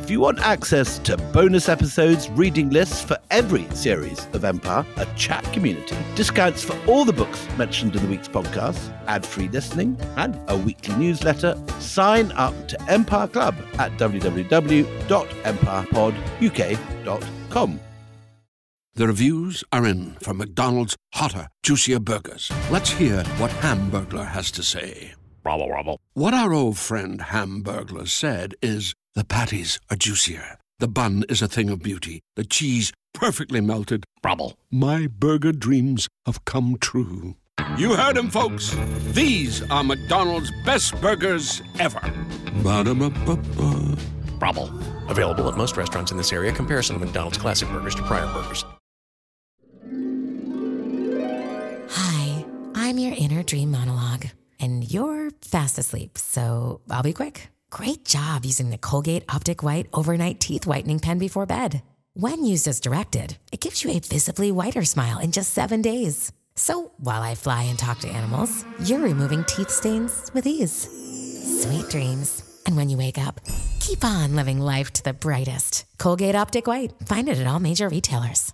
If you want access to bonus episodes, reading lists for every series of Empire, a chat community, discounts for all the books mentioned in the week's podcast, ad-free listening, and a weekly newsletter, sign up to Empire Club at www.empirepoduk.com. The reviews are in for McDonald's hotter, juicier burgers. Let's hear what Hamburglar has to say. Bravo, bravo. What our old friend Hamburglar said is, the patties are juicier. The bun is a thing of beauty. The cheese perfectly melted. Bravo. My burger dreams have come true. You heard him, folks. These are McDonald's best burgers ever. Ba-da-ba-ba-ba. Bravo. Available at most restaurants in this area. Comparison of McDonald's classic burgers to prior burgers. Hi, I'm your inner dream monologue, and you're fast asleep, so I'll be quick. Great job using the Colgate Optic White Overnight Teeth Whitening Pen before bed. When used as directed, it gives you a visibly whiter smile in just 7 days. So while I fly and talk to animals, you're removing teeth stains with ease. Sweet dreams. And when you wake up, keep on living life to the brightest. Colgate Optic White. Find it at all major retailers.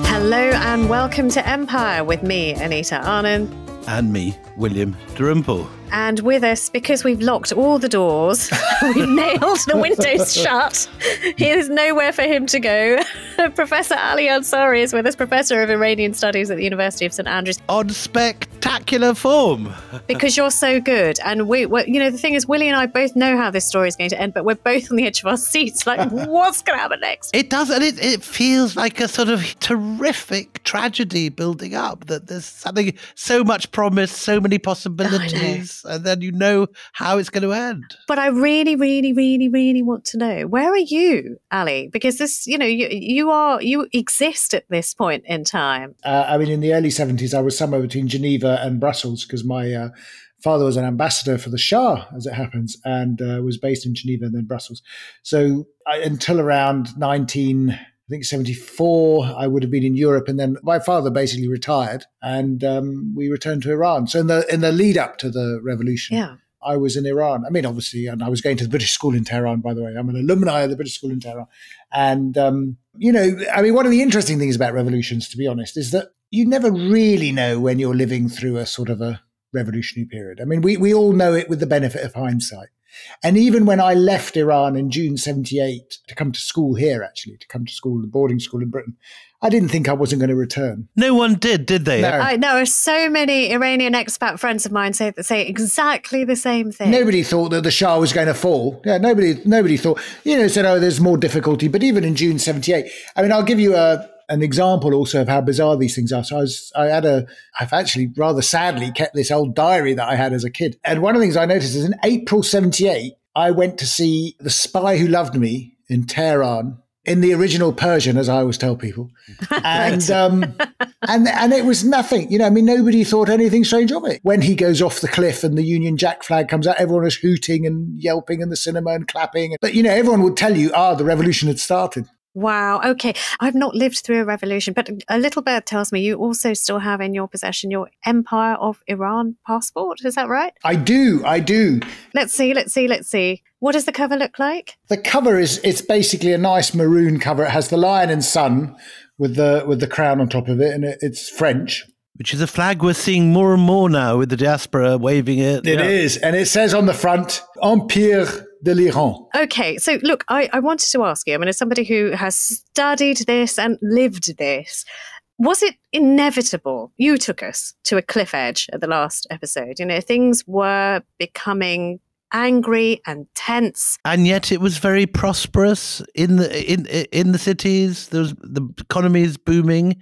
Hello and welcome to Empire with me, Anita Arnon. And me, William Dalrymple. And with us, because we've locked all the doors, we've nailed the windows shut. There's nowhere for him to go. Professor Ali Ansari is with us, Professor of Iranian Studies at the University of St Andrews. On spectacular form. Because you're so good. And the thing is, Willie and I both know how this story is going to end, but we're both on the edge of our seats. Like, what's going to happen next? It does, and it feels like a sort of terrific tragedy building up, that there's something, so much promise, so many possibilities, and then you know how it's going to end. But I really, really, really, really want to know, where are you, Ali? Because this, you exist at this point in time. In the early 70s, I was somewhere between Geneva and Brussels, because my father was an ambassador for the Shah, as it happens, and was based in Geneva and then Brussels. So until around 1974, I would have been in Europe, and then my father basically retired, and we returned to Iran. So in the lead up to the revolution, I was in Iran. I mean, obviously, and I was going to the British School in Tehran, by the way. I'm an alumni of the British School in Tehran. And, one of the interesting things about revolutions, to be honest, is that you never really know when you're living through a sort of a revolutionary period. I mean, we all know it with the benefit of hindsight. And even when I left Iran in June 78 to come to school here, actually, to come to school, the boarding school in Britain, I didn't think I wasn't going to return. No one did they? No. I know so many Iranian expat friends of mine say exactly the same thing. Nobody thought that the Shah was going to fall. Yeah, nobody thought, said, oh, there's more difficulty. But even in June 78, I'll give you an example also of how bizarre these things are. So I've actually rather sadly kept this old diary that I had as a kid. And one of the things I noticed is in April 78, I went to see The Spy Who Loved Me in Tehran, in the original Persian, as I always tell people. And and it was nothing. Nobody thought anything strange of it. When he goes off the cliff and the Union Jack flag comes out, everyone was hooting and yelping in the cinema and clapping. But, everyone would tell you, the revolution had started. Wow. Okay. I've not lived through a revolution, but a little bird tells me you also still have in your possession your Empire of Iran passport. Is that right? I do. Let's see. What does the cover look like? The cover it's basically a nice maroon cover. It has the lion and sun with the crown on top of it, and it's French. Which is a flag we're seeing more and more now with the diaspora waving it. It is. And it says on the front, Empire de l'Iran. Okay. So look, I wanted to ask you, as somebody who has studied this and lived this, was it inevitable? You took us to a cliff edge at the last episode. Things were becoming angry and tense, and yet it was very prosperous in the cities. The economy is booming,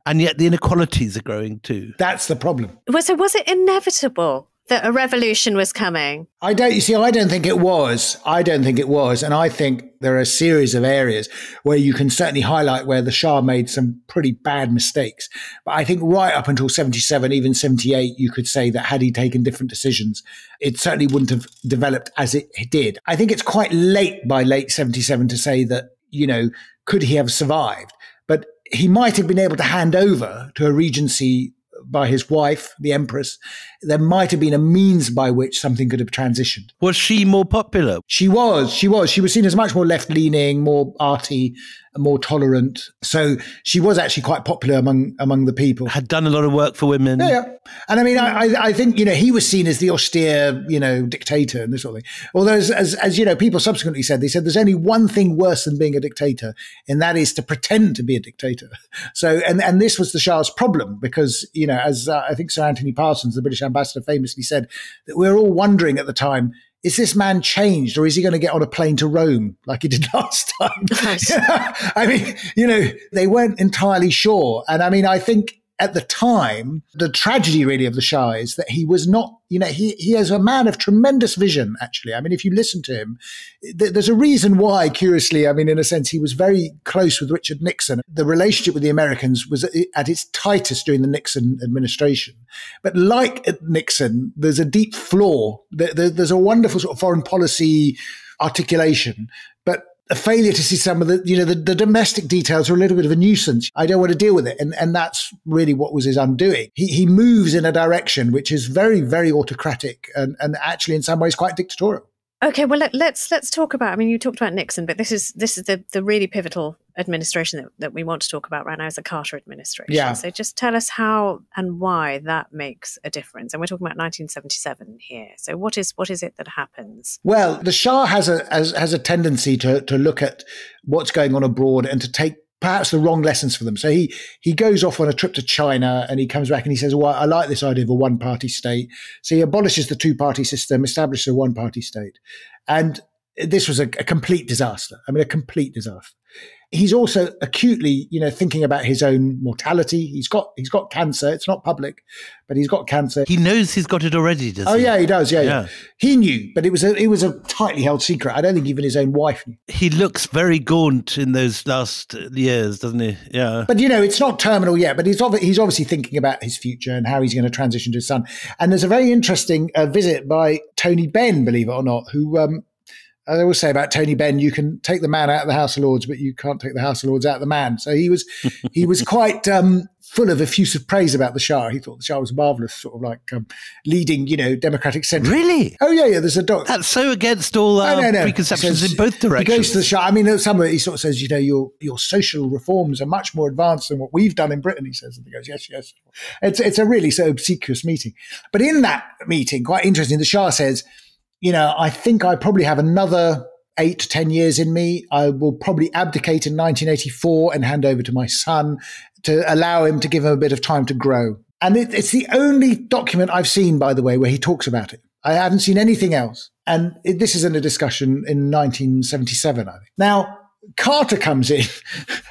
and yet the inequalities are growing too. That's the problem. So was it inevitable that a revolution was coming? I don't think it was. And I think there are a series of areas where you can certainly highlight where the Shah made some pretty bad mistakes. But I think right up until 77, even 78, you could say that had he taken different decisions, it certainly wouldn't have developed as it did. I think it's quite late by late 77 to say that, could he have survived? But he might have been able to hand over to a regency by his wife, the Empress. There might have been a means by which something could have transitioned. Was she more popular? She was. She was seen as much more left-leaning, more arty, more tolerant. So she was actually quite popular among the people. Had done a lot of work for women. Yeah. And I mean, I think, he was seen as the austere, dictator and this sort of thing. Although, as people subsequently said, they said there's only one thing worse than being a dictator, and that is to pretend to be a dictator. So, and this was the Shah's problem because, as I think Sir Anthony Parsons, the British ambassador, famously said, that we were all wondering at the time, is this man changed or is he going to get on a plane to Rome like he did last time? Right. I mean, they weren't entirely sure. And I mean, I think at the time, the tragedy really of the Shah is that he was not, he is a man of tremendous vision, actually. I mean, if you listen to him, there's a reason why, curiously, I mean, in a sense, he was very close with Richard Nixon. The relationship with the Americans was at its tightest during the Nixon administration. But like at Nixon, there's a deep flaw. There's a wonderful sort of foreign policy articulation, but a failure to see some of the domestic details are a little bit of a nuisance. I don't want to deal with it. And that's really what was his undoing. He moves in a direction which is very, very autocratic and actually in some ways quite dictatorial. Okay, well, let's talk about, I mean, you talked about Nixon, but this is the really pivotal administration that we want to talk about right now is the Carter administration. Yeah. So just tell us how and why that makes a difference. And we're talking about 1977 here. So what is it that happens? Well, the Shah has a tendency to look at what's going on abroad and to take perhaps the wrong lessons for them. So he goes off on a trip to China and he comes back and he says, well, I like this idea of a one-party state. So he abolishes the two-party system, establishes a one-party state. And this was a complete disaster. I mean, a complete disaster. He's also acutely, thinking about his own mortality. He's got cancer. It's not public, but he's got cancer. He knows he's got it already, does he? Oh, yeah, he does. Yeah. He knew, but it was a tightly held secret. I don't think even his own wife knew. He looks very gaunt in those last years, doesn't he? Yeah. But, it's not terminal yet, but he's obviously thinking about his future and how he's going to transition to his son. And there's a very interesting visit by Tony Benn, believe it or not, who I always say about Tony Benn, you can take the man out of the House of Lords, but you can't take the House of Lords out of the man. So he was quite full of effusive praise about the Shah. He thought the Shah was marvellous, sort of like leading, democratic centre. Really? Oh, yeah. There's a doc. That's so against all preconceptions in both directions. He goes to the Shah. I mean, some of it, he sort of says, your social reforms are much more advanced than what we've done in Britain, he says. And he goes, yes. It's a really so obsequious meeting. But in that meeting, quite interesting, the Shah says, I think I probably have another 8 to 10 years in me. I will probably abdicate in 1984 and hand over to my son to allow him to give him a bit of time to grow. And it's the only document I've seen, by the way, where he talks about it. I haven't seen anything else. And this is in a discussion in 1977, I think. Now, Carter comes in.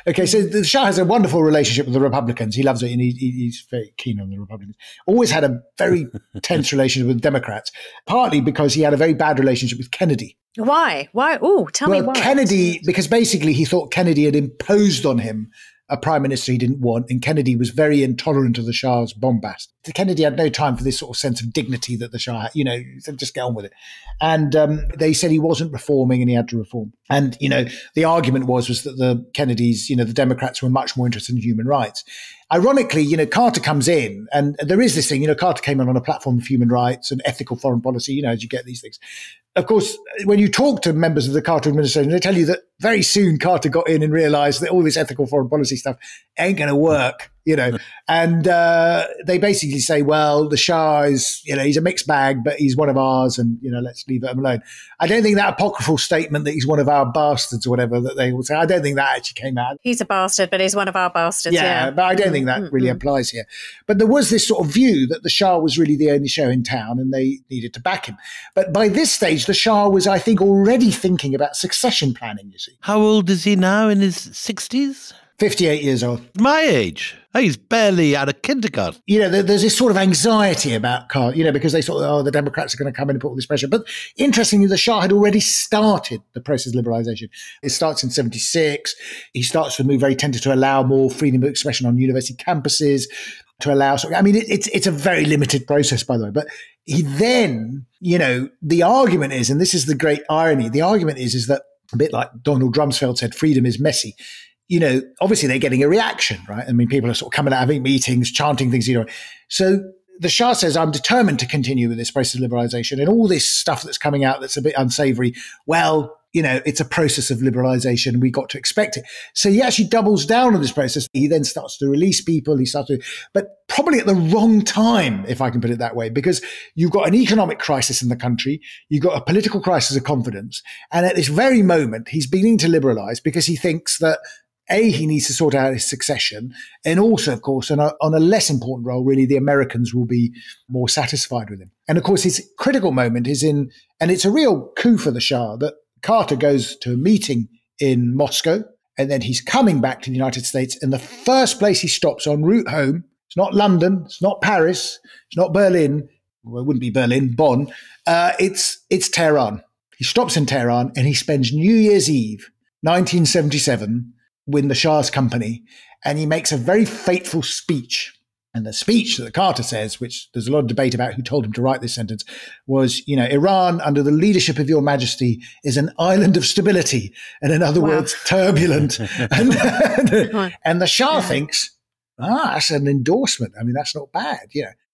Okay, so the Shah has a wonderful relationship with the Republicans. He loves it, and he's very keen on the Republicans. Always had a very tense relationship with Democrats, partly because he had a very bad relationship with Kennedy. Why? Oh, tell me why. Kennedy, because basically he thought Kennedy had imposed on him a prime minister he didn't want, and Kennedy was very intolerant of the Shah's bombast. Kennedy had no time for this sort of sense of dignity that the Shah had, he said, just get on with it. And they said he wasn't reforming and he had to reform. And, the argument was that the Kennedys, the Democrats were much more interested in human rights. Ironically, Carter comes in and there is this thing, Carter came in on a platform of human rights and ethical foreign policy, as you get these things. Of course, when you talk to members of the Carter administration, they tell you that very soon Carter got in and realized that all this ethical foreign policy stuff ain't going to work, and they basically say, well, the Shah is, he's a mixed bag, but he's one of ours and, let's leave him alone. I don't think that apocryphal statement that he's one of our bastards or whatever that they will say, I don't think that actually came out. He's a bastard, but he's one of our bastards. Yeah. But I don't think that really applies here. But there was this sort of view that the Shah was really the only show in town and they needed to back him. But by this stage, the Shah was, I think, already thinking about succession planning, you see. How old is he now? In his 60s? 58 years old. My age. Oh, he's barely out of kindergarten. There's this sort of anxiety about Carter, because they thought, the Democrats are going to come in and put all this pressure. But interestingly, the Shah had already started the process of liberalisation. It starts in 76. He starts to move very tentative to allow more freedom of expression on university campuses, to allow, it's a very limited process, by the way. But he then, the argument is, and this is the great irony, the argument is that a bit like Donald Rumsfeld said, freedom is messy. obviously they're getting a reaction, right? I mean, people are sort of coming out, having meetings, chanting things, So the Shah says, I'm determined to continue with this process of liberalization, and all this stuff that's coming out that's a bit unsavory. Well, it's a process of liberalization. We got to expect it. So he actually doubles down on this process. He then starts to release people. But probably at the wrong time, if I can put it that way, because you've got an economic crisis in the country. You've got a political crisis of confidence. And at this very moment, he's beginning to liberalize because he thinks that he needs to sort out his succession. And also, of course, on a less important role, really, the Americans will be more satisfied with him. And of course, his critical moment is and it's a real coup for the Shah, that Carter goes to a meeting in Moscow, and then he's coming back to the United States. And the first place he stops en route home, it's not London, it's not Paris, it's not Berlin. Well, it wouldn't be Berlin, Bonn. It's Tehran. He stops in Tehran and he spends New Year's Eve, 1977, with the Shah's company, and he makes a very fateful speech. And the speech that Carter says, which there's a lot of debate about who told him to write this sentence, was, Iran, under the leadership of your majesty, is an island of stability. And in other words, turbulent. And the Shah thinks, that's an endorsement. I mean, that's not bad.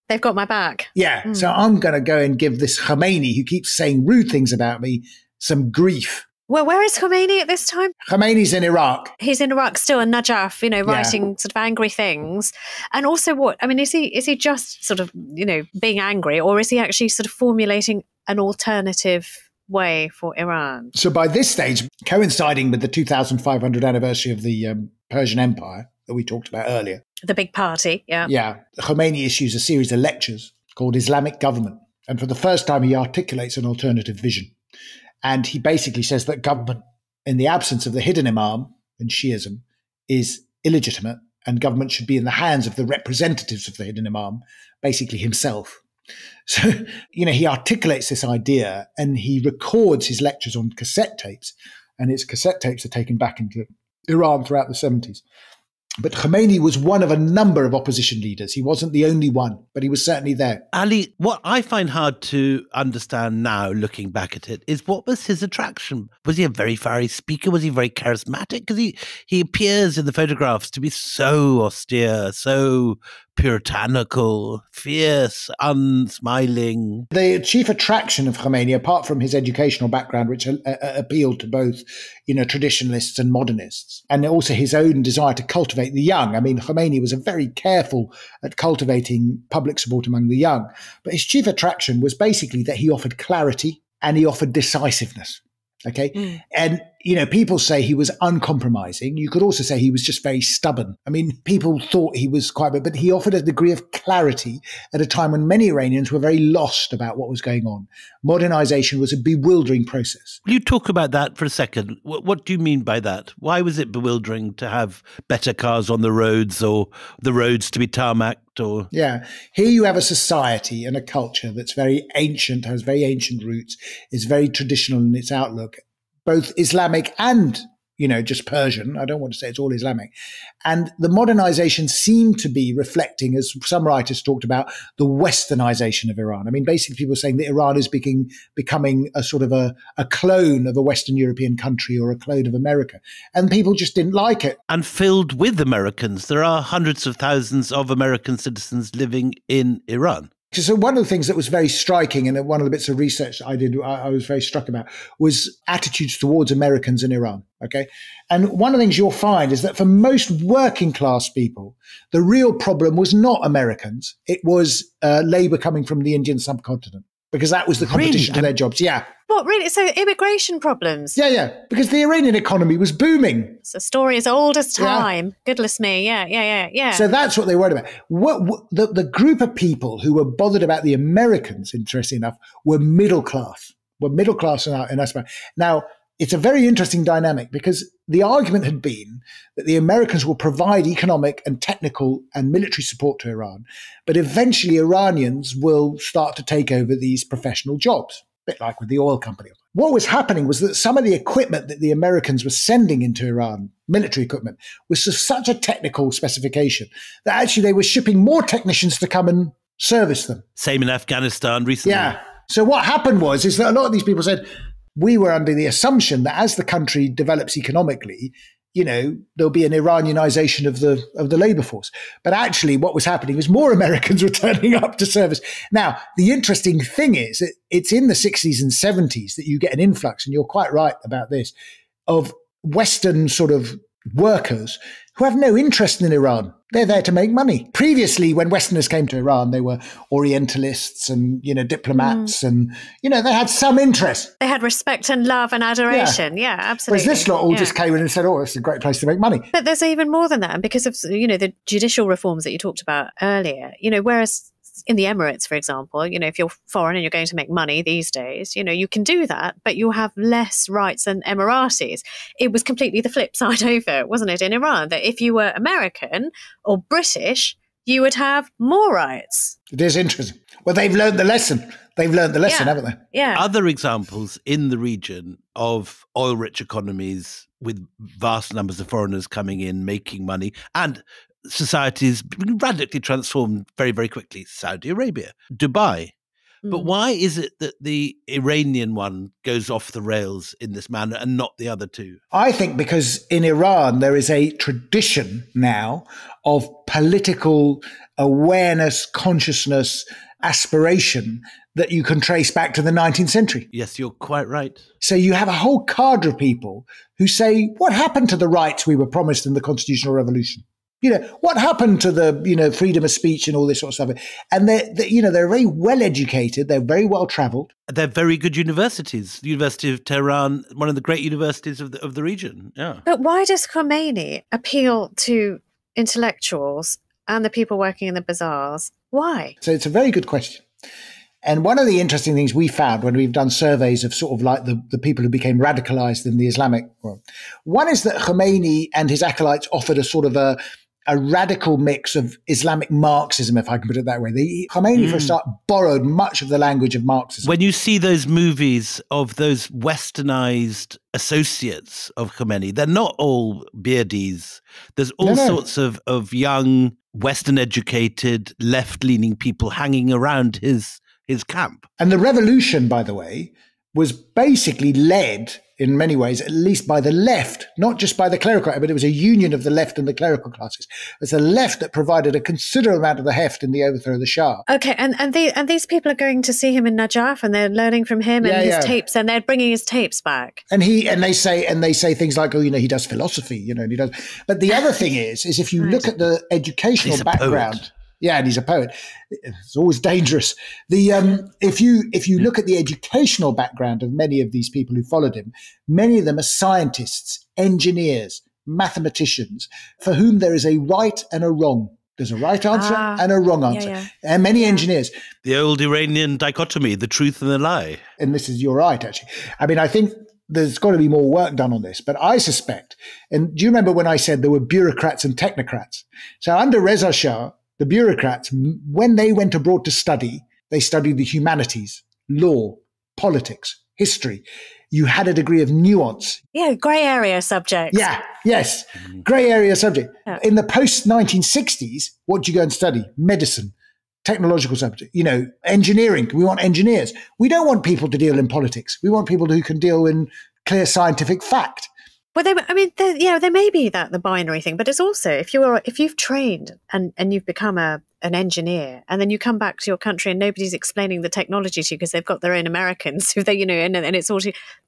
They've got my back. Yeah. So I'm going to go and give this Khomeini, who keeps saying rude things about me, some grief. Well, where is Khomeini at this time? Khomeini's in Iraq. He's in Iraq still, in Najaf, writing sort of angry things. And also what? I mean, is he just sort of, being angry, or is he actually sort of formulating an alternative way for Iran? So by this stage, coinciding with the 2500th anniversary of the Persian Empire that we talked about earlier. The big party, yeah. Yeah. Khomeini issues a series of lectures called Islamic Government. And for the first time, he articulates an alternative vision. And he basically says that government, in the absence of the hidden imam and Shiism, is illegitimate, and government should be in the hands of the representatives of the hidden imam, basically himself. So, he articulates this idea and he records his lectures on cassette tapes, and his cassette tapes are taken back into Iran throughout the 70s. But Khomeini was one of a number of opposition leaders. He wasn't the only one, but he was certainly there. Ali, what I find hard to understand now, looking back at it, is what was his attraction? Was he a very fiery speaker? Was he very charismatic? Because he appears in the photographs to be so austere, so puritanical, fierce, unsmiling. The chief attraction of Khomeini, apart from his educational background, which appealed to both, traditionalists and modernists, and also his own desire to cultivate the young. I mean, Khomeini was very careful at cultivating public support among the young. But his chief attraction was basically that he offered clarity and he offered decisiveness. Okay. And, people say he was uncompromising. You could also say he was just very stubborn. I mean, people thought he was but he offered a degree of clarity at a time when many Iranians were very lost about what was going on. Modernization was a bewildering process. Will you talk about that for a second? What do you mean by that? Why was it bewildering to have better cars on the roads, or the roads to be tarmacked? Or Yeah. Here you have a society and a culture that's very ancient, has very ancient roots, is very traditional in its outlook, both Islamic and, just Persian. I don't want to say it's all Islamic. And the modernization seemed to be reflecting, as some writers talked about, the westernization of Iran. I mean, basically people saying that Iran is becoming a sort of a clone of a Western European country, or a clone of America. And people just didn't like it. And filled with Americans. There are hundreds of thousands of American citizens living in Iran. So one of the things that was very striking, and one of the bits of research that I did, I was very struck about, was attitudes towards Americans in Iran. Okay. And one of the things you'll find is that for most working class people, the real problem was not Americans. It was labor coming from the Indian subcontinent, because that was the competition to their jobs. Yeah. What, really? So immigration problems? Yeah. Because the Iranian economy was booming. It's a story as old as time. Yeah. Goodness me. Yeah. So that's what they worried about. The group of people who were bothered about the Americans, interesting enough, were middle class. In that. Now, it's a very interesting dynamic, because the argument had been that the Americans will provide economic and technical and military support to Iran, but eventually Iranians will start to take over these professional jobs, a bit like with the oil company. What was happening was that some of the equipment that the Americans were sending into Iran, military equipment, was of such a technical specification that actually they were shipping more technicians to come and service them. Same in Afghanistan recently. Yeah. So what happened is that a lot of these people said, we were under the assumption that as the country develops economically, there'll be an Iranianization of the labor force. But actually what was happening was more Americans were turning up to service. Now, the interesting thing is that it's in the 60s and 70s that you get an influx, and you're quite right about this, of Western sort of workers who have no interest in Iran. They're there to make money. Previously, when Westerners came to Iran, they were Orientalists and, diplomats and, they had some interest. They had respect and love and adoration. Yeah, absolutely. Whereas this lot all just came in and said, oh, it's a great place to make money. But there's even more than that. And because of, the judicial reforms that you talked about earlier, whereas in the Emirates, for example, if you're foreign and you're going to make money these days, you can do that, but you have less rights than Emiratis. It was completely the flip side over, wasn't it, in Iran, that if you were American or British, you would have more rights. It is interesting. Well, they've learned the lesson. Haven't they? Yeah. Other examples in the region of oil-rich economies with vast numbers of foreigners coming in, making money, and societies radically transformed very, very quickly. Saudi Arabia, Dubai. But why is it that the Iranian one goes off the rails in this manner and not the other two? I think because in Iran, there is a tradition now of political awareness, consciousness, aspiration that you can trace back to the 19th century. Yes, you're quite right. So you have a whole cadre of people who say, what happened to the rights we were promised in the Constitutional Revolution? What happened to the, freedom of speech and all this sort of stuff? And they're very well educated. They're very well traveled. They're very good universities. The University of Tehran, one of the great universities of the region. Yeah. But why does Khomeini appeal to intellectuals and the people working in the bazaars? Why? So it's a very good question. And one of the interesting things we found when we've done surveys of sort of like the people who became radicalized in the Islamic world, one is that Khomeini and his acolytes offered a sort of a radical mix of Islamic Marxism, if I can put it that way. Khomeini, for a start, borrowed much of the language of Marxism. When you see those movies of those westernized associates of Khomeini, they're not all beardies. There's all sorts of young, Western-educated, left-leaning people hanging around his camp. And the revolution, by the way, was basically led in many ways, at least by the left, not just by the clerical, but it was a union of the left and the clerical classes. It's the left that provided a considerable amount of the heft in the overthrow of the Shah. Okay, and these people are going to see him in Najaf, and they're learning from him and his tapes, and they're bringing his tapes back. And they say things like, oh, he does philosophy, and he does. But the other thing is if you look at the educational background. Yeah, and he's a poet. It's always dangerous. If you look at the educational background of many of these people who followed him, many of them are scientists, engineers, mathematicians, for whom there is a right and a wrong. There's a right answer and a wrong answer. And many engineers. The old Iranian dichotomy, the truth and the lie. And you're right, actually. I mean, I think there's got to be more work done on this, but I suspect, and do you remember when I said there were bureaucrats and technocrats? So under Reza Shah, the bureaucrats, when they went abroad to study, they studied the humanities, law, politics, history. You had a degree of nuance. Yeah, grey area subjects. Yeah, yes, grey area subject. Yeah. In the post-1960s, what do you go and study? Medicine, technological subject, engineering. We want engineers. We don't want people to deal in politics. We want people who can deal in clear scientific fact. Well, there may be the binary thing, but it's also if you've trained and you've become an engineer, and then you come back to your country and nobody's explaining the technology to you because they've got their own Americans who they and it's all.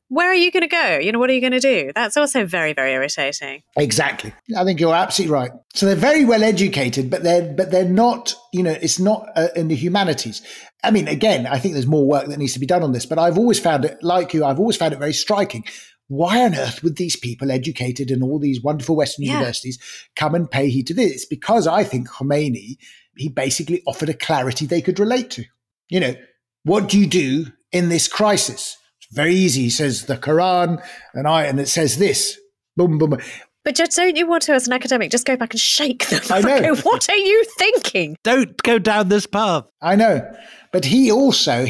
Where are you going to go? What are you going to do? That's also very, very irritating. Exactly. I think you're absolutely right. So they're very well educated, but they're not. It's not in the humanities. I mean, again, I think there's more work that needs to be done on this. But I've always found it, like you, I've always found it very striking. Why on earth would these people educated in all these wonderful Western universities come and pay heed to this? It's because I think Khomeini, he basically offered a clarity they could relate to. What do you do in this crisis? It's very easy. He says the Quran and it says this. Boom, boom, boom. But just don't you want to, as an academic, just go back and shake them? I know. What are you thinking? Don't go down this path. I know. But he also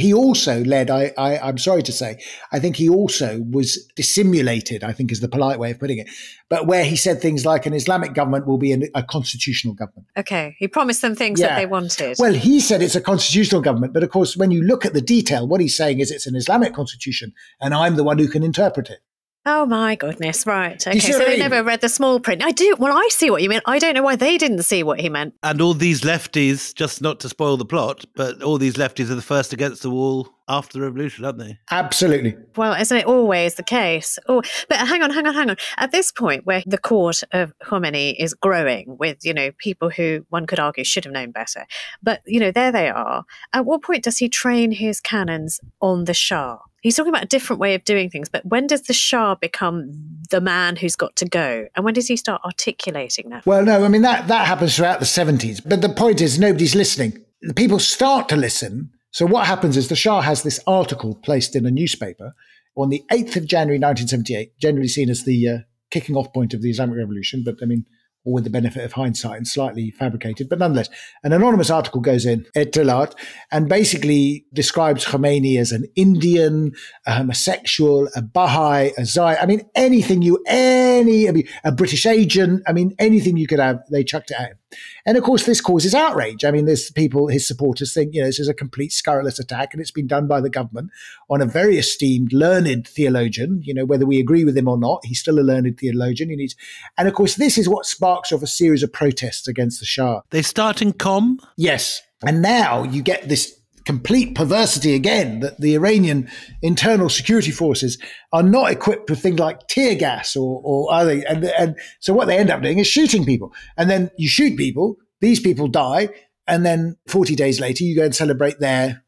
led, I'm sorry to say, I think he also was dissimulated, I think is the polite way of putting it, but where he said things like an Islamic government will be a constitutional government. Okay. He promised them things that they wanted. Well, he said it's a constitutional government, but of course, when you look at the detail, what he's saying is it's an Islamic constitution and I'm the one who can interpret it. Oh my goodness, right. Okay, see so what I they mean? never read the small print. I do. Well, I see what you mean. I don't know why they didn't see what he meant. And all these lefties, just not to spoil the plot, but all these lefties are the first against the wall after the revolution, aren't they? Absolutely. Well, isn't it always the case? Oh, but hang on. At this point where the court of Khomeini is growing with, people who one could argue should have known better, but, there they are. At what point does he train his cannons on the Shah? He's talking about a different way of doing things, but when does the Shah become the man who's got to go? And when does he start articulating that? Well, no, I mean, that happens throughout the 70s. But the point is, nobody's listening. The people start to listen. So what happens is the Shah has this article placed in a newspaper on the 8th of January, 1978, generally seen as the kicking off point of the Islamic Revolution. But I mean, all with the benefit of hindsight and slightly fabricated. But nonetheless, an anonymous article goes in, exiled, and basically describes Khomeini as an Indian, a homosexual, a Baha'i, a Zai. I mean, a British agent. I mean, anything you could have, they chucked it at him. And of course, this causes outrage. I mean, there's people, his supporters think, this is a complete scurrilous attack, and it's been done by the government on a very esteemed, learned theologian. Whether we agree with him or not, he's still a learned theologian. And of course, this is what sparks off a series of protests against the Shah. They start in Com? Yes. And now you get this complete perversity again, that the Iranian internal security forces are not equipped with things like tear gas or other. And so what they end up doing is shooting people. And then you shoot people, these people die, and then 40 days later you go and celebrate their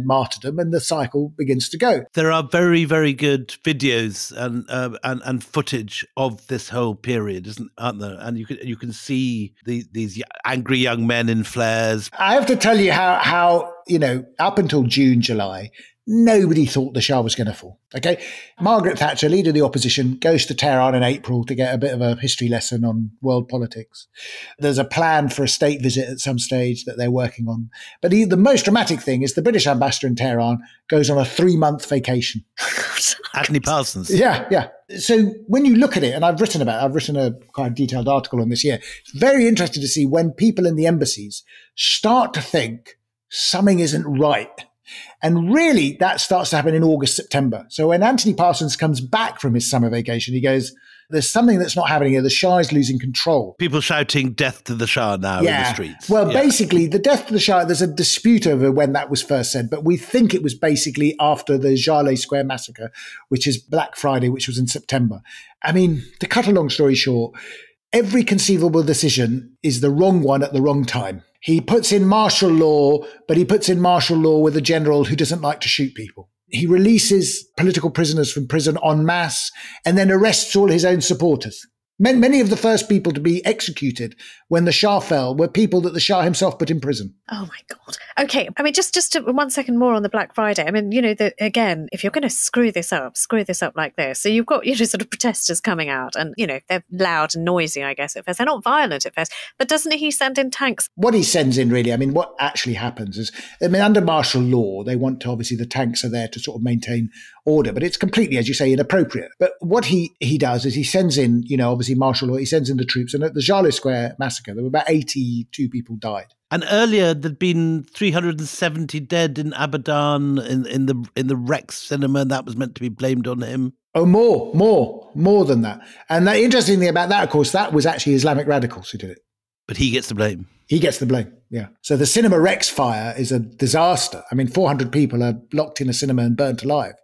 martyrdom, and the cycle begins to go. There are very, very good videos and footage of this whole period, aren't there? And you can see these angry young men in flares. I have to tell you how up until June, July, nobody thought the Shah was going to fall. Okay, Margaret Thatcher, leader of the opposition, goes to Tehran in April to get a bit of a history lesson on world politics. There's a plan for a state visit at some stage that they're working on. But the most dramatic thing is the British ambassador in Tehran goes on a 3-month vacation. Anthony Parsons. Yeah. So when you look at it, and I've written a quite detailed article on this here, it's very interesting to see when people in the embassies start to think something isn't right. And really, that starts to happen in August, September. So when Anthony Parsons comes back from his summer vacation, he goes, there's something that's not happening here. The Shah is losing control. People shouting death to the Shah now in the streets. Well, basically, the death to the Shah, there's a dispute over when that was first said, but we think it was basically after the Jaleh Square massacre, which is Black Friday, which was in September. I mean, to cut a long story short, every conceivable decision is the wrong one at the wrong time. He puts in martial law, but he puts in martial law with a general who doesn't like to shoot people. He releases political prisoners from prison en masse and then arrests all his own supporters. Many of the first people to be executed when the Shah fell were people that the Shah himself put in prison. Oh my God. Okay. I mean, just 1 second more on the Black Friday. I mean, again, if you're going to screw this up like this. So you've got, sort of protesters coming out and, they're loud and noisy, I guess, at first. They're not violent at first, but doesn't he send in tanks? What he sends in really, I mean, what actually happens is, under martial law, they want to, obviously the tanks are there to sort of maintain order, but it's completely, as you say, inappropriate. But what he does is he sends in, obviously martial law, he sends in the troops. And at the Jaleh Square massacre, there were about 82 people died. And earlier, there'd been 370 dead in Abadan in the Rex cinema, and that was meant to be blamed on him. Oh, more than that. And the interesting thing about that, of course, that was actually Islamic radicals who did it. But he gets the blame. He gets the blame, yeah. So the Cinema Rex fire is a disaster. I mean, 400 people are locked in a cinema and burnt alive.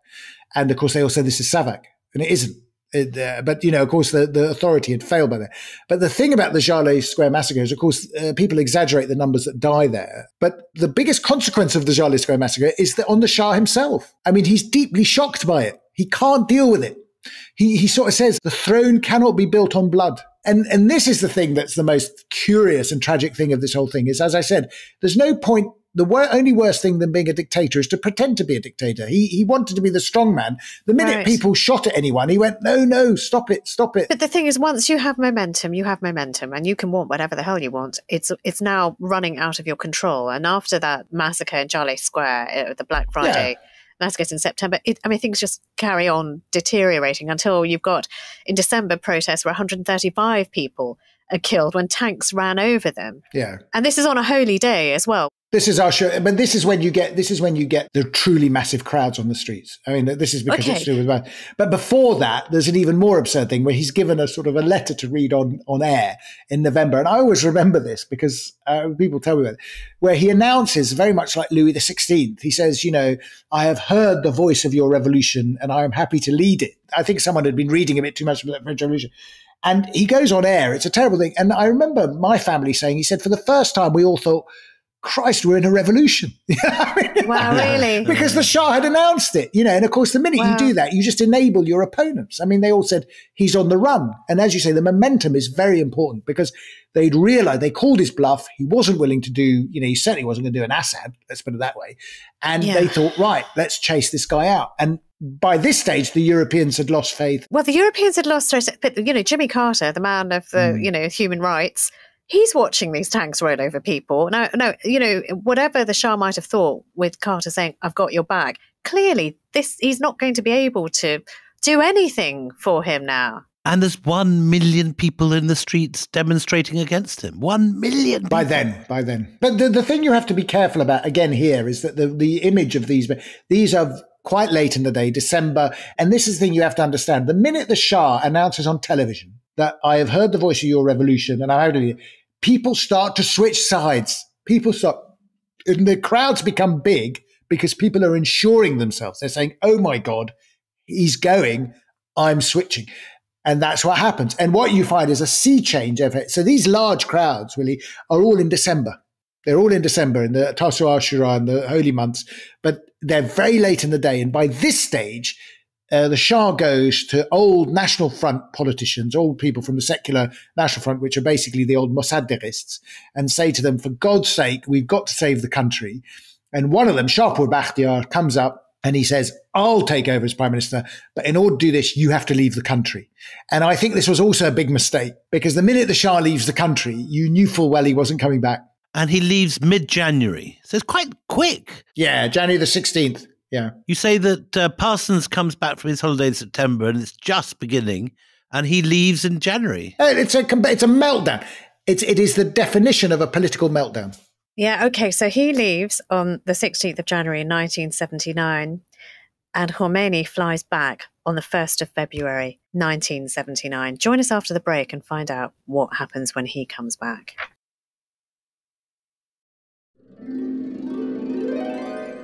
And of course, they all say this is Savak, and it isn't. But, of course, the authority had failed by that. But the thing about the Jaleh Square massacre is, of course, people exaggerate the numbers that die there. But the biggest consequence of the Jaleh Square massacre is that on the Shah himself. I mean, he's deeply shocked by it. He can't deal with it. He sort of says the throne cannot be built on blood. And this is the thing that's the most curious and tragic thing of this whole thing is, as I said, there's no point. The only worse thing than being a dictator is to pretend to be a dictator. He wanted to be the strong man. The minute people shot at anyone, he went, no, stop it. But the thing is, once you have momentum, and you can want whatever the hell you want. It's now running out of your control. And after that massacre in Jaleh Square, the Black Friday massacres in September, things just carry on deteriorating until you've got, in December, protests where 135 people are killed when tanks ran over them. Yeah. And this is on a holy day as well. This is our show, but this is when you get the truly massive crowds on the streets. I mean, this is because it's to do with that. But before that, there's an even more absurd thing where he's given a sort of a letter to read on air in November, and I always remember this because people tell me about it, where he announces very much like Louis XVI. He says, I have heard the voice of your revolution, and I am happy to lead it. I think someone had been reading a bit too much from the French Revolution. And he goes on air. It's a terrible thing. And I remember my family saying, he said, for the first time, we all thought, Christ, we're in a revolution. Wow, really? Because the Shah had announced it, and of course, the minute you do that, you just enable your opponents. I mean, they all said he's on the run. And as you say, the momentum is very important because they'd realized, they called his bluff. He wasn't willing to do, he certainly wasn't going to do an Assad, let's put it that way. And they thought, right, let's chase this guy out. And by this stage, the Europeans had lost faith. Well, the Europeans had lost faith, but, Jimmy Carter, the man of the, human rights, he's watching these tanks roll over people. No, whatever the Shah might have thought with Carter saying, I've got your back, clearly he's not going to be able to do anything for him now. And there's 1 million people in the streets demonstrating against him. 1 million people. By then. But the thing you have to be careful about, again, here, is that the image of these are quite late in the day, December. And this is the thing you have to understand. The minute the Shah announces on television that I have heard the voice of your revolution and I'm out, people start to switch sides. And the crowds become big because people are insuring themselves. They're saying, oh my God, he's going, I'm switching. And that's what happens. And what you find is a sea change effect. So these large crowds, really, are all in December. They're all in December, in the Tasu'a Ashura and the holy months, but they're very late in the day. And by this stage, the Shah goes to old National Front politicians, old people from the secular National Front, which are basically the old Mossadegists, and say to them, for God's sake, we've got to save the country. And one of them, Shahpur Bakhtiar, comes up and he says, I'll take over as prime minister, but in order to do this, you have to leave the country. And I think this was also a big mistake because the minute the Shah leaves the country, you knew full well he wasn't coming back. And he leaves mid-January. So it's quite quick. Yeah, January the 16th. Yeah. You say that Parsons comes back from his holiday in September and it's just beginning and he leaves in January. It's a meltdown. It is the definition of a political meltdown. Yeah, okay. So he leaves on the 16th of January 1979 and Khomeini flies back on the 1st of February 1979. Join us after the break and find out what happens when he comes back.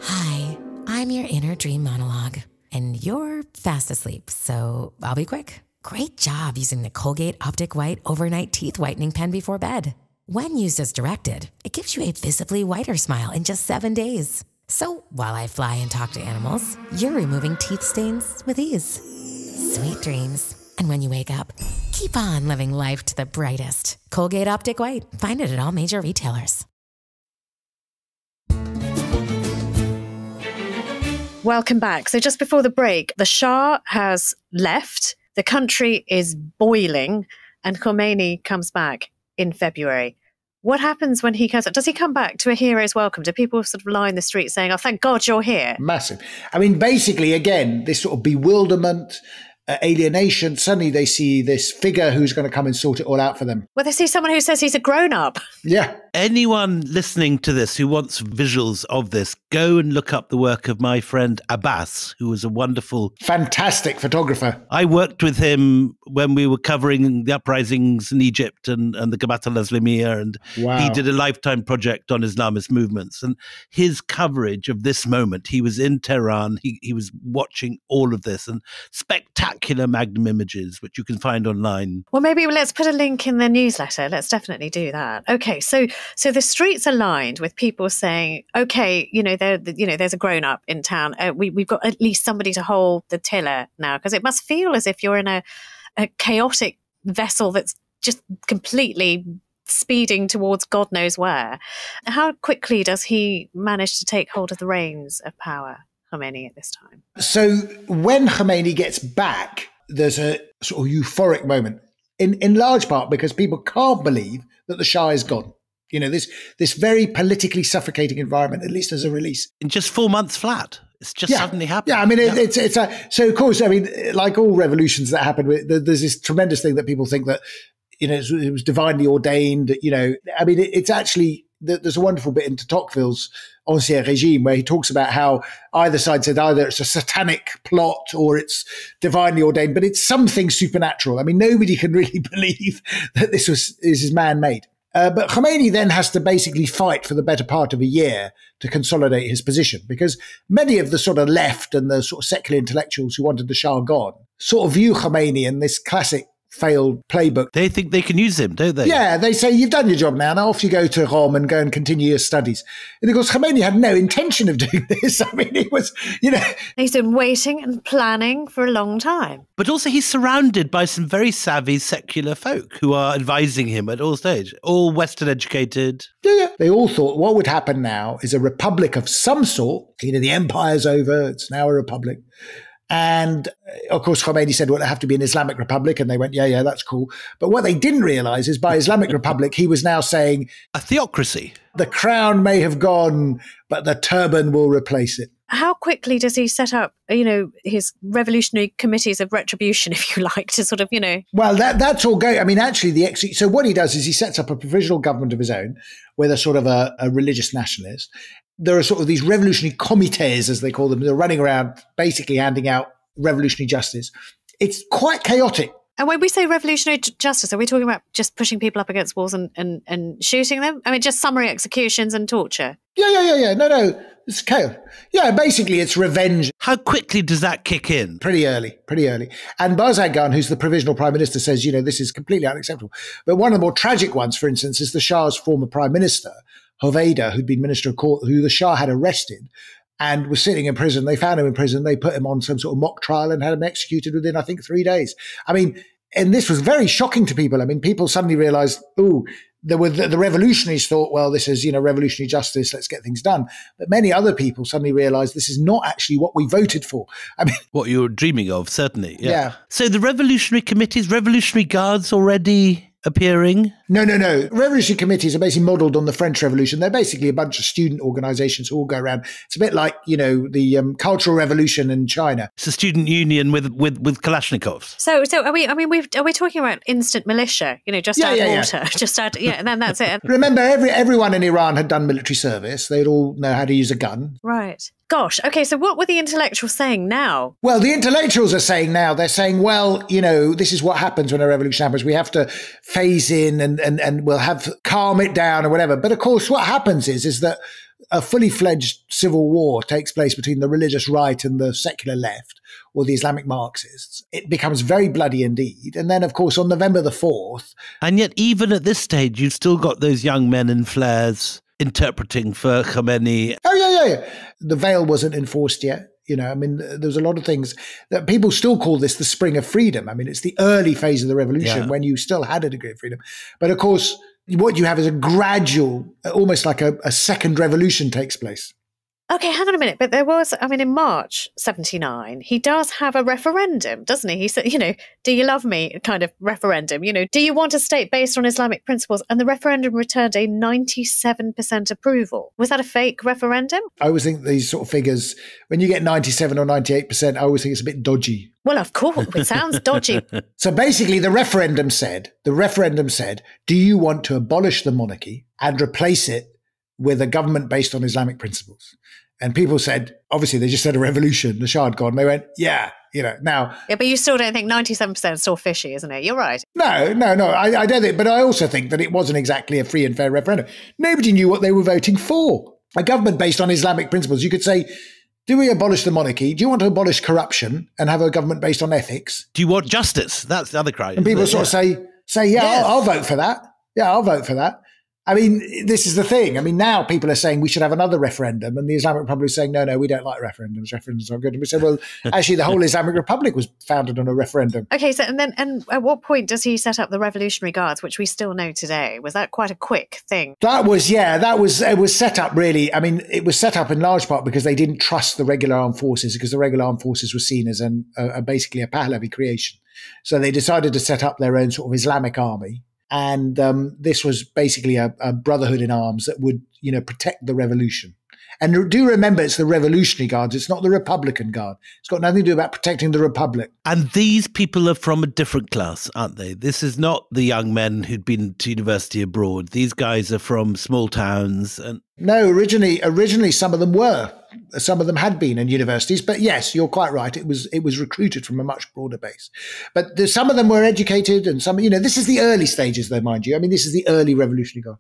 Hi, I'm your inner dream monologue, and you're fast asleep, so I'll be quick. Great job using the Colgate Optic White Overnight Teeth Whitening Pen before bed. When used as directed, it gives you a visibly whiter smile in just 7 days. So while I fly and talk to animals, you're removing teeth stains with ease. Sweet dreams. And when you wake up, keep on living life to the brightest. Colgate Optic White. Find it at all major retailers. Welcome back. So just before the break, the Shah has left, the country is boiling, and Khomeini comes back in February. What happens when he comes? Does he come back to a hero's welcome? Do people sort of lie in the street saying, oh, thank God you're here? Massive. I mean, basically, again, this sort of bewilderment, alienation. Suddenly they see this figure who's going to come and sort it all out for them. Well, they see someone who says he's a grown-up. Yeah. Anyone listening to this who wants visuals of this, go and look up the work of my friend Abbas, who was a wonderful... fantastic photographer. I worked with him when we were covering the uprisings in Egypt and the Gabata al-Islamiyya, and he did a lifetime project on Islamist movements. And his coverage of this moment, he was in Tehran, he was watching all of this, and spectacular magnum images, which you can find online. Well, maybe let's put a link in the newsletter. Let's definitely do that. Okay, so the streets are lined with people saying, okay, there's a grown-up in town. We've got at least somebody to hold the tiller now, because it must feel as if you're in a chaotic vessel that's just completely speeding towards God knows where. How quickly does he manage to take hold of the reins of power, Khomeini, at this time? So when Khomeini gets back, there's a sort of euphoric moment, in large part because people can't believe that the Shah is gone. This very politically suffocating environment, at least as a release. In just 4 months flat. It's just suddenly happened. Yeah, I mean, so of course, I mean, like all revolutions that happen, there's this tremendous thing that people think that, it was divinely ordained, I mean, it's actually there's a wonderful bit in Tocqueville's Ancien Régime where he talks about how either side said either it's a satanic plot or it's divinely ordained, but it's something supernatural. I mean, nobody can really believe that this is man-made. But Khomeini then has to basically fight for the better part of a year to consolidate his position, because many of the sort of left and the sort of secular intellectuals who wanted the Shah gone sort of view Khomeini in this classic failed playbook. They think they can use him, don't they? Yeah, they say, you've done your job now off you go to Rome and go and continue your studies. And of course, Khomeini had no intention of doing this. I mean, it was, He's been waiting and planning for a long time. But also he's surrounded by some very savvy secular folk who are advising him at all stages, all Western educated. Yeah. They all thought what would happen now is a republic of some sort. The empire's over, it's now a republic. And of course, Khomeini said, well, it'll have to be an Islamic republic. And they went, yeah, that's cool. But what they didn't realize is by Islamic republic, he was now saying a theocracy. The crown may have gone, but the turban will replace it. How quickly does he set up, his revolutionary committees of retribution, if you like, to sort of, Well, that's all going. I mean, actually, so what he does is he sets up a provisional government of his own with a sort of a religious nationalist. There are sort of these revolutionary comités, as they call them. They're running around basically handing out revolutionary justice. It's quite chaotic. And when we say revolutionary justice, are we talking about just pushing people up against walls and shooting them? I mean, just summary executions and torture? Yeah. No. It's chaos. Yeah, basically it's revenge. How quickly does that kick in? Pretty early. And Barzangan, who's the provisional prime minister, says, this is completely unacceptable. But one of the more tragic ones, for instance, is the Shah's former prime minister, Hoveyda, who'd been minister of court, who the Shah had arrested and was sitting in prison. They found him in prison. They put him on some sort of mock trial and had him executed within, I think, 3 days. I mean, and this was very shocking to people. I mean, people suddenly realized, the revolutionaries thought, well, this is, revolutionary justice. Let's get things done. But many other people suddenly realized this is not actually what we voted for. I mean, what you were dreaming of, certainly. Yeah. So the revolutionary committees, revolutionary guards already appearing? No. Revolutionary committees are basically modelled on the French Revolution. They're basically a bunch of student organisations who all go around. It's a bit like, the Cultural Revolution in China. It's a student union with Kalashnikovs. So are we talking about instant militia? Just add water, just add, and then that's it. Remember, everyone in Iran had done military service. They'd all know how to use a gun. Right. Gosh. Okay. So what were the intellectuals saying now? Well, the intellectuals are saying now, they're saying, well, this is what happens when a revolution happens. We have to phase in and we'll have calm it down or whatever. But of course, what happens is that a fully fledged civil war takes place between the religious right and the secular left, or the Islamic Marxists. It becomes very bloody indeed. And then, of course, on November the 4th. And yet, even at this stage, you've still got those young men in flares interpreting for Khomeini. Oh, yeah. The veil wasn't enforced yet. There's a lot of things that people still call this the spring of freedom. I mean, it's the early phase of the revolution when you still had a degree of freedom. But of course, what you have is a gradual, almost like a second revolution takes place. Okay, hang on a minute. But there was, in March 79, he does have a referendum, doesn't he? He said, do you love me kind of referendum? Do you want a state based on Islamic principles? And the referendum returned a 97% approval. Was that a fake referendum? I always think these sort of figures, when you get 97 or 98%, I always think it's a bit dodgy. Well, of course, it sounds dodgy. So basically, the referendum said, do you want to abolish the monarchy and replace it with a government based on Islamic principles? And people said, obviously, they just said a revolution. The Shah had gone. They went, now. Yeah, but you still don't think 97% is still fishy, isn't it? You're right. No. I don't think. But I also think that it wasn't exactly a free and fair referendum. Nobody knew what they were voting for. A government based on Islamic principles. You could say, do we abolish the monarchy? Do you want to abolish corruption and have a government based on ethics? Do you want justice? That's the other cry. And people sort of say, yes. I'll vote for that. Yeah, I'll vote for that. I mean, this is the thing. I mean, now people are saying we should have another referendum, and the Islamic Republic is saying, no, we don't like referendums. Referendums aren't good. And we said, well, actually, the whole Islamic Republic was founded on a referendum. Okay, so and at what point does he set up the Revolutionary Guards, which we still know today? Was that quite a quick thing? It was set up really. I mean, it was set up in large part because they didn't trust the regular armed forces, because the regular armed forces were seen as basically a Pahlavi creation. So they decided to set up their own sort of Islamic army. And this was basically a brotherhood in arms that would, protect the revolution. And do remember, it's the Revolutionary Guards. It's not the Republican Guard. It's got nothing to do about protecting the Republic. And these people are from a different class, aren't they? This is not the young men who'd been to university abroad. These guys are from small towns. And no, originally some of them were. Some of them had been in universities. But yes, you're quite right. It was recruited from a much broader base. But some of them were educated, and some, this is the early stages, though, mind you. I mean, this is the early Revolutionary Guard.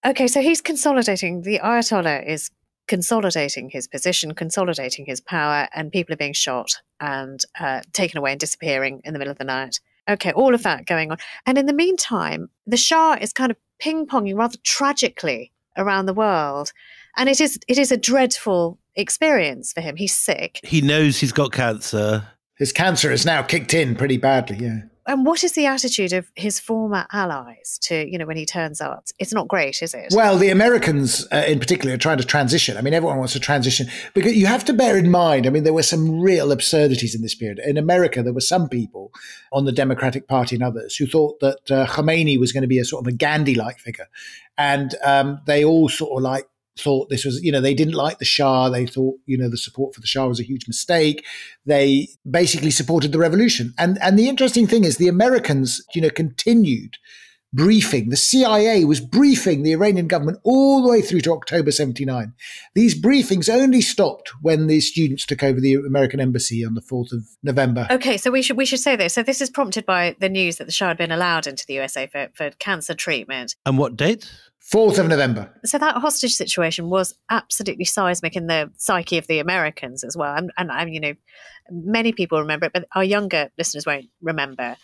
Okay, so he's consolidating. The Ayatollah is consolidating his position, consolidating his power, and people are being shot and taken away and disappearing in the middle of the night. Okay, all of that going on. And in the meantime, the Shah is kind of ping-ponging rather tragically around the world. And it is a dreadful experience for him. He's sick. He knows he's got cancer. His cancer has now kicked in pretty badly, yeah. And what is the attitude of his former allies to, when he turns up? It's not great, is it? Well, the Americans in particular are trying to transition. I mean, everyone wants to transition because you have to bear in mind, I mean, there were some real absurdities in this period. In America, there were some people on the Democratic Party and others who thought that Khomeini was going to be a sort of a Gandhi-like figure. And they all sort of thought this was, they didn't like the Shah. They thought, the support for the Shah was a huge mistake. They basically supported the revolution. And the interesting thing is the Americans, continued briefing. The CIA was briefing the Iranian government all the way through to October 79. These briefings only stopped when the students took over the American embassy on the 4th of November. Okay, so we should say this. So this is prompted by the news that the Shah had been allowed into the USA for cancer treatment. And what date? 4th of November. So that hostage situation was absolutely seismic in the psyche of the Americans as well. And many people remember it, but our younger listeners won't remember.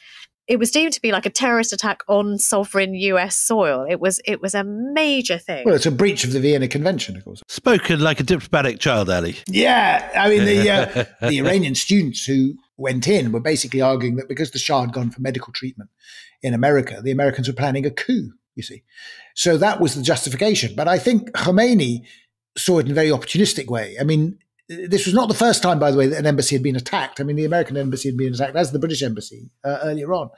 It was deemed to be like a terrorist attack on sovereign US soil. It was a major thing. Well, it's a breach of the Vienna Convention, of course. Spoken like a diplomatic child, Ali. Yeah. I mean, the Iranian students who went in were basically arguing that because the Shah had gone for medical treatment in America, the Americans were planning a coup. You see. So that was the justification. But I think Khomeini saw it in a very opportunistic way. I mean, this was not the first time, by the way, that an embassy had been attacked. I mean, the American embassy had been attacked, as the British embassy earlier on.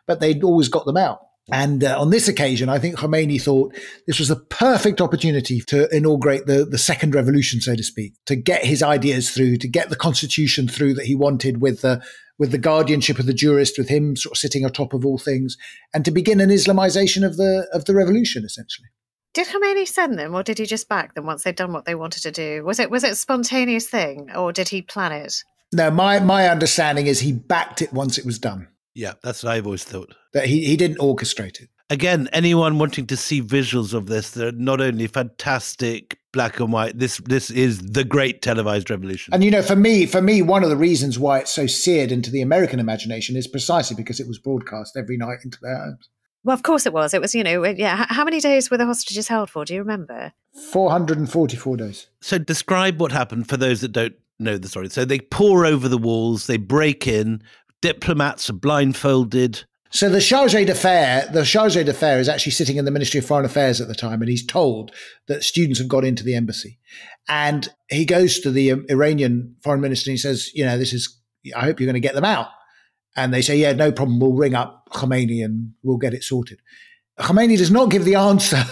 But they'd always got them out. And on this occasion, I think Khomeini thought this was a perfect opportunity to inaugurate the second revolution, so to speak, to get his ideas through, to get the constitution through that he wanted with the guardianship of the jurist, with him sort of sitting atop of all things, and to begin an Islamization of the revolution, essentially. Did Khomeini send them, or did he just back them once they'd done what they wanted to do? Was it a spontaneous thing, or did he plan it? No, my understanding is he backed it once it was done. Yeah, that's what I've always thought. That he didn't orchestrate it. Again, anyone wanting to see visuals of this, they're not only fantastic, black and white, this is the great televised revolution. And, for me, one of the reasons why it's so seared into the American imagination is precisely because it was broadcast every night into their homes. Well, of course it was. It was, how many days were the hostages held for? Do you remember? 444 days. So describe what happened for those that don't know the story. So they pour over the walls, they break in, diplomats are blindfolded. So the chargé d'affaires is actually sitting in the Ministry of Foreign Affairs at the time, and he's told that students have got into the embassy. And he goes to the Iranian foreign minister and he says, I hope you're going to get them out. And they say, yeah, no problem. We'll ring up Khomeini and we'll get it sorted. Khomeini does not give the answer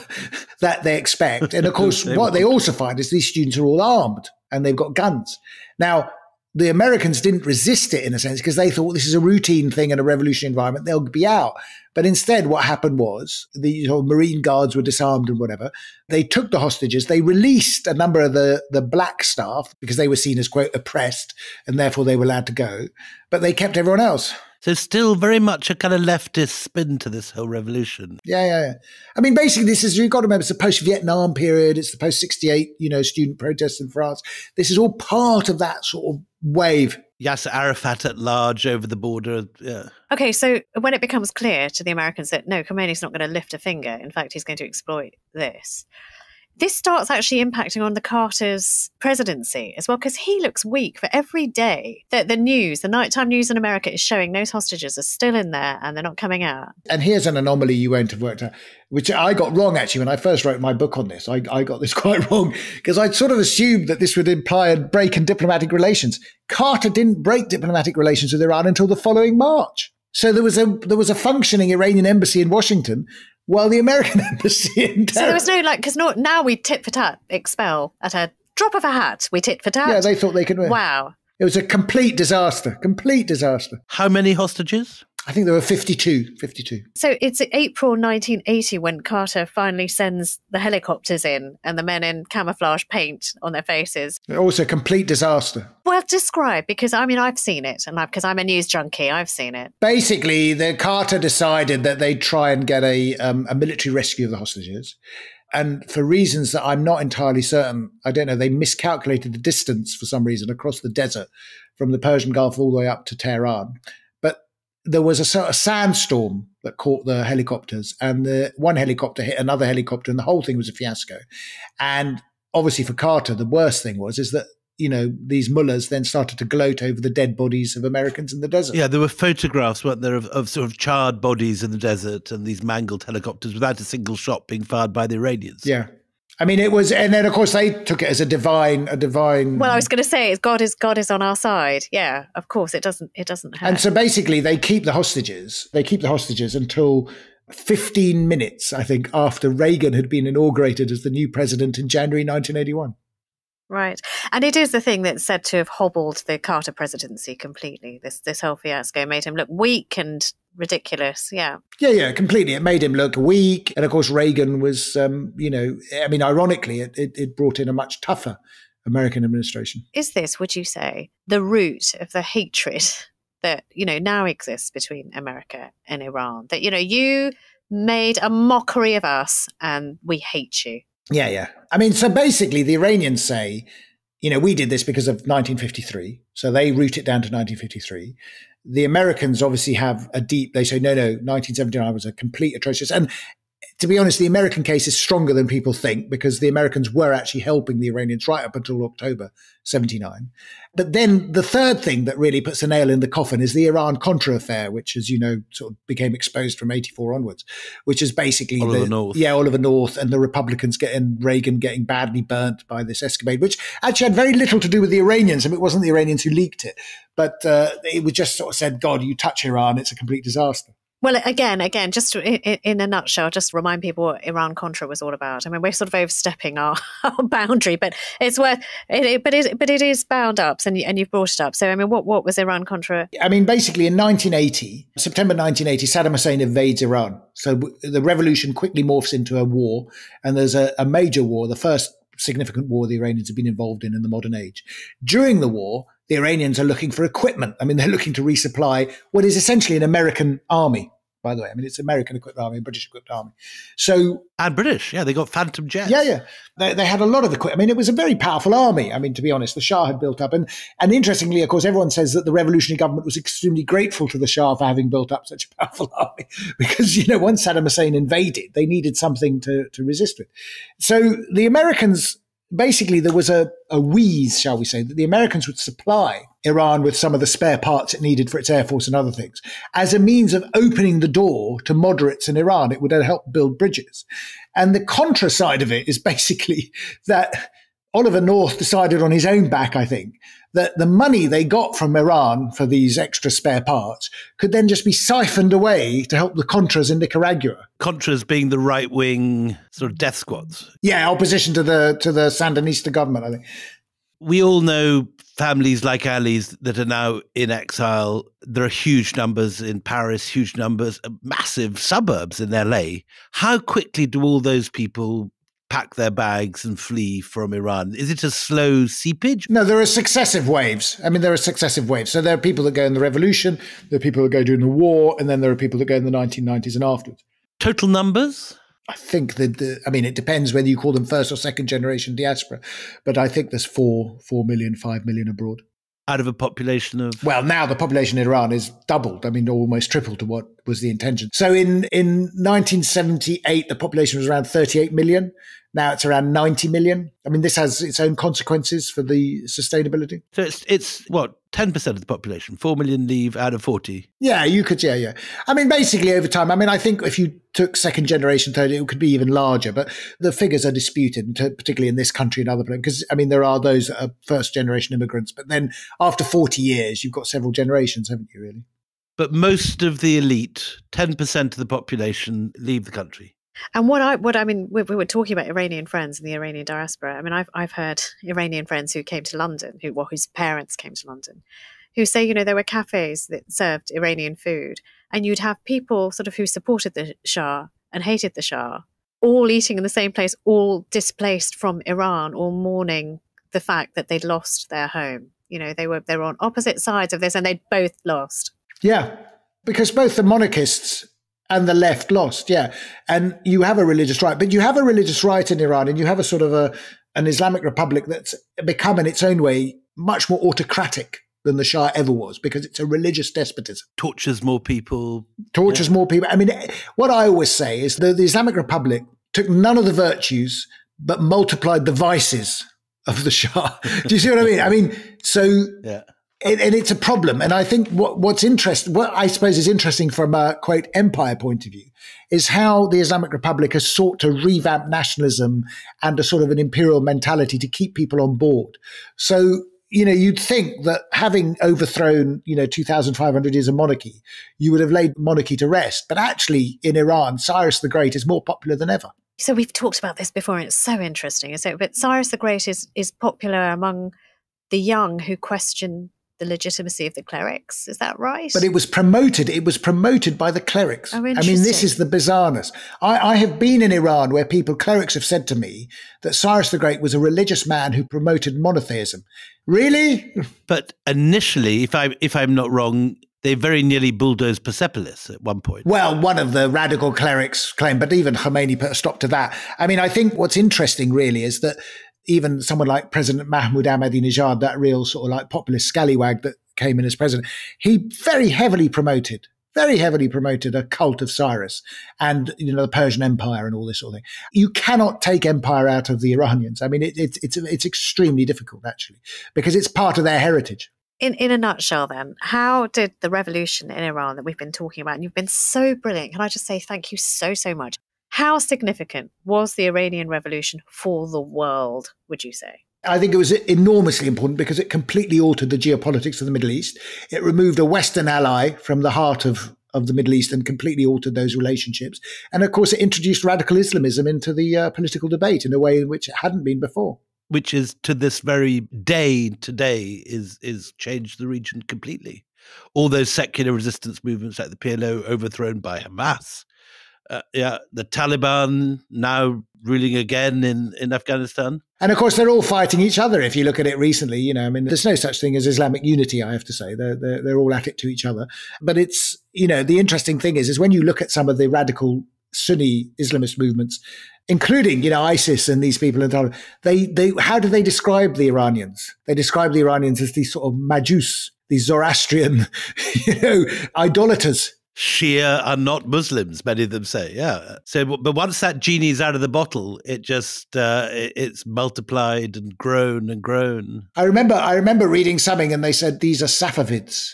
that they expect. And of course, what they also find is these students are all armed and they've got guns. Now, the Americans didn't resist it in a sense because they thought this is a routine thing in a revolutionary environment. They'll be out. But instead, what happened was the Marine guards were disarmed and whatever. They took the hostages. They released a number of the black staff because they were seen as, quote, oppressed, and therefore they were allowed to go. But they kept everyone else. So still very much a kind of leftist spin to this whole revolution. Yeah. I mean, basically, you've got to remember, it's the post-Vietnam period. It's the post-68, student protests in France. This is all part of that sort of wave. Yasser Arafat at large over the border. Yeah. Okay, so when it becomes clear to the Americans that, no, Khomeini's not going to lift a finger, in fact, he's going to exploit this starts actually impacting on the Carter's presidency as well, because he looks weak for every day that the nighttime news in America is showing those hostages are still in there and they're not coming out. And here's an anomaly you won't have worked out, which I got wrong, actually, when I first wrote my book on this. I got this quite wrong because I'd sort of assumed that this would imply a break in diplomatic relations. Carter didn't break diplomatic relations with Iran until the following March. So there was a functioning Iranian embassy in Washington, while the American embassy in Tehran. So there was no because now we tit for tat expel at a drop of a hat, we tit for tat. Yeah, they thought they could win. Wow. It was a complete disaster. Complete disaster. How many hostages? I think there were 52. So it's April 1980 when Carter finally sends the helicopters in and the men in camouflage paint on their faces. Also a complete disaster. Well, describe, because I mean, I've seen it, and because I'm a news junkie, I've seen it. Basically, the Carter decided that they'd try and get a military rescue of the hostages. And for reasons that I'm not entirely certain, I don't know, they miscalculated the distance for some reason across the desert from the Persian Gulf all the way up to Tehran. But there was a sort of sandstorm that caught the helicopters, and the one helicopter hit another helicopter, and the whole thing was a fiasco. And obviously for Carter, the worst thing is that, you know, these mullahs then started to gloat over the dead bodies of Americans in the desert. Yeah, there were photographs, weren't there, of sort of charred bodies in the desert and these mangled helicopters without a single shot being fired by the Iranians. Yeah. I mean, it was, and then of course they took it as a divine. Well, I was going to say, God is on our side. Yeah, of course, it doesn't hurt. And so basically, they keep the hostages. They keep the hostages until 15 minutes, I think, after Reagan had been inaugurated as the new president in January 1981. Right. And it is the thing that's said to have hobbled the Carter presidency completely. This whole fiasco made him look weak and ridiculous. Yeah. Yeah, completely. It made him look weak. And of course, Reagan was, ironically, it brought in a much tougher American administration. Is this, would you say, the root of the hatred that, now exists between America and Iran? That, you made a mockery of us and we hate you. Yeah. I mean, so basically the Iranians say, we did this because of 1953. So they root it down to 1953. The Americans obviously have they say, no, 1979 was a complete atrocious. And to be honest, the American case is stronger than people think, because the Americans were actually helping the Iranians right up until October 79. But then the third thing that really puts a nail in the coffin is the Iran-Contra affair, which, as you know, sort of became exposed from 84 onwards, which is basically Oliver North. Yeah, Oliver North, and the Republicans Reagan getting badly burnt by this escapade, which actually had very little to do with the Iranians. I mean, it wasn't the Iranians who leaked it, but it was just sort of said, God, you touch Iran, it's a complete disaster. Well, again, just in a nutshell, just remind people what Iran-Contra was all about. I mean, we're sort of overstepping our boundary, but it's worth it. But it is bound up, and you've brought it up. So, I mean, what was Iran-Contra? I mean, basically, in September 1980, Saddam Hussein invades Iran. So the revolution quickly morphs into a war, and there's a major war, the first significant war the Iranians have been involved in the modern age. During the war, the Iranians are looking for equipment. I mean, they're looking to resupply what is essentially an American army, by the way. I mean, it's American equipped army, British equipped army. And British, yeah, they got Phantom jets. Yeah. They had a lot of equipment. I mean, it was a very powerful army. I mean, to be honest, the Shah had built up. And interestingly, of course, everyone says that the revolutionary government was extremely grateful to the Shah for having built up such a powerful army. Because, once Saddam Hussein invaded, they needed something to resist with. So the Americans, basically, there was a wheeze, shall we say, that the Americans would supply Iran with some of the spare parts it needed for its air force and other things as a means of opening the door to moderates in Iran. It would help build bridges. And the contra side of it is basically that Oliver North decided on his own back, I think, that the money they got from Iran for these extra spare parts could then just be siphoned away to help the Contras in Nicaragua. Contras being the right-wing sort of death squads. Yeah, opposition to the Sandinista government, I think. We all know families like Ali's that are now in exile. There are huge numbers in Paris, huge numbers, massive suburbs in LA. How quickly do all those people pack their bags and flee from Iran? Is it a slow seepage? No, there are successive waves. I mean, there are successive waves. So there are people that go in the revolution, there are people that go during the war, and then there are people that go in the 1990s and afterwards. Total numbers? I think that, it depends whether you call them first or second generation diaspora, but I think there's 4 million, 5 million abroad. Out of a population of? Well, now the population in Iran is doubled. I mean, almost tripled to what was the intention. So in 1978, the population was around 38 million. Now it's around 90 million. I mean, this has its own consequences for the sustainability. So it's what, 10% of the population? 4 million leave out of 40? Yeah, you could, yeah. I mean, basically over time, I think if you took second generation, third, it could be even larger, but the figures are disputed, particularly in this country and other places, because, there are those that are first generation immigrants, but then after 40 years, you've got several generations, haven't you, really? But most of the elite, 10% of the population, leave the country. And what I mean, we were talking about Iranian friends and the Iranian diaspora. I mean, I've heard Iranian friends who came to London, whose parents came to London, who say, you know, there were cafes that served Iranian food, and you'd have people sort of who supported the Shah and hated the Shah, all eating in the same place, all displaced from Iran, all mourning the fact that they'd lost their home. You know, they were on opposite sides of this, and they'd both lost. Yeah, because both the monarchists and the left lost, yeah. And you have a religious right, but you have a religious right in Iran, and you have a sort of an Islamic republic that's become in its own way much more autocratic than the Shah ever was, because it's a religious despotism. Tortures more people. More people. I mean, what I always say is that the Islamic Republic took none of the virtues, but multiplied the vices of the Shah. Do you see what I mean? I mean, so... Yeah. And it's a problem. And I think what I suppose is interesting from a, quote, empire point of view is how the Islamic Republic has sought to revamp nationalism and a sort of an imperial mentality to keep people on board. So, you know, you'd think that having overthrown, 2,500 years of monarchy, you would have laid monarchy to rest. But actually, in Iran, Cyrus the Great is more popular than ever. So we've talked about this before, and it's so interesting. But Cyrus the Great is popular among the young who question the legitimacy of the clerics. Is that right? But it was promoted. It was promoted by the clerics. Oh, I mean, this is the bizarreness. I have been in Iran where clerics have said to me that Cyrus the Great was a religious man who promoted monotheism. Really? But initially, if I'm not wrong, they very nearly bulldozed Persepolis at one point. Well, one of the radical clerics claimed, but even Khomeini put a stop to that. I mean, I think what's interesting really is that even someone like President Mahmoud Ahmadinejad, that real sort of like populist scallywag that came in as president, he very heavily promoted a cult of Cyrus and, the Persian Empire and all this sort of thing. You cannot take empire out of the Iranians. I mean, it's extremely difficult, actually, because it's part of their heritage. In a nutshell, then, how did the revolution in Iran that we've been talking about, and you've been so brilliant, can I just say thank you so, so much. How significant was the Iranian Revolution for the world, would you say? I think it was enormously important because it completely altered the geopolitics of the Middle East. It removed a Western ally from the heart of the Middle East and completely altered those relationships. And of course, it introduced radical Islamism into the political debate in a way in which it hadn't been before. Which is to this very day today is changed the region completely. All those secular resistance movements like the PLO overthrown by Hamas. The Taliban now ruling again in Afghanistan. And of course, they're all fighting each other. If you look at it recently, I mean, there's no such thing as Islamic unity, I have to say. They're all at it to each other. But it's, the interesting thing is when you look at some of the radical Sunni Islamist movements, including, ISIS and these people in Taliban, they how do they describe the Iranians? They describe the Iranians as these sort of majus, these Zoroastrian, idolaters. Shia are not Muslims, many of them say, yeah. So, but once that genie's out of the bottle, it just, it's multiplied and grown and grown. I remember reading something and they said, these are Safavids.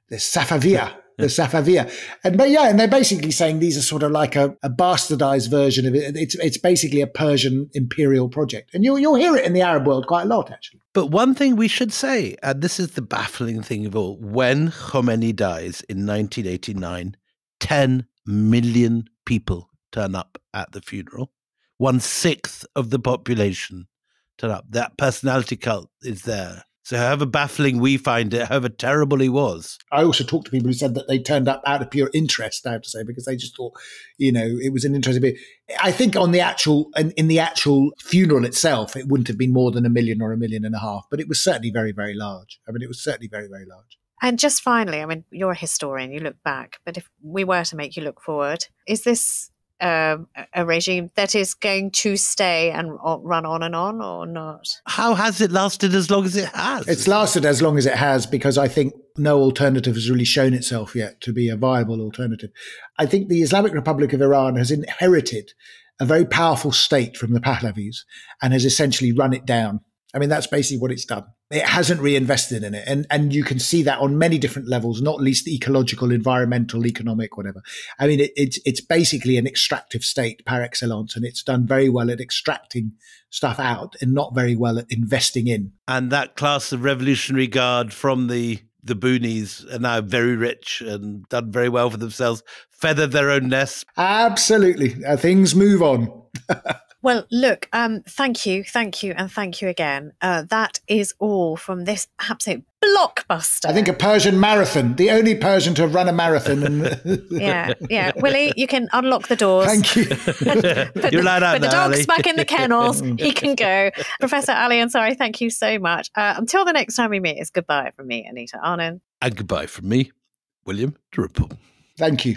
They're Safaviya. The Safaviya. And they're basically saying these are sort of like a bastardized version of it. It's basically a Persian imperial project. And you'll hear it in the Arab world quite a lot, actually. But one thing we should say, and this is the baffling thing of all, when Khomeini dies in 1989, 10 million people turn up at the funeral. 1/6 of the population turn up. That personality cult is there. So however baffling we find it, however terrible he was. I also talked to people who said that they turned up out of pure interest, I have to say, because they just thought, it was an interesting bit. I think in the actual funeral itself, it wouldn't have been more than 1 million or 1.5 million, but it was certainly very, very large. I mean, it was certainly very, very large. And just finally, I mean, you're a historian, you look back, but if we were to make you look forward, is this a regime that is going to stay and run on and on or not? How has it lasted as long as it has? It's lasted as long as it has because I think no alternative has really shown itself yet to be a viable alternative. I think the Islamic Republic of Iran has inherited a very powerful state from the Pahlavis and has essentially run it down. I mean, that's basically what it's done. It hasn't reinvested in it. And you can see that on many different levels, not least ecological, environmental, economic, whatever. I mean, it's basically an extractive state par excellence, and it's done very well at extracting stuff out and not very well at investing in. And that class of Revolutionary Guard from the boonies are now very rich and done very well for themselves. feather their own nests. Absolutely. Things move on. Well, look, thank you, and thank you again. That is all from this absolute blockbuster. I think a Persian marathon, the only Persian to have run a marathon. And yeah. Willie, you can unlock the doors. Thank you. You're allowed out Put the now, dog's Ali. back in the kennels. He can go. Professor Ali Ansari, thank you so much. Until the next time we meet, it's goodbye from me, Anita Arnon. And goodbye from me, William Drupal. Thank you.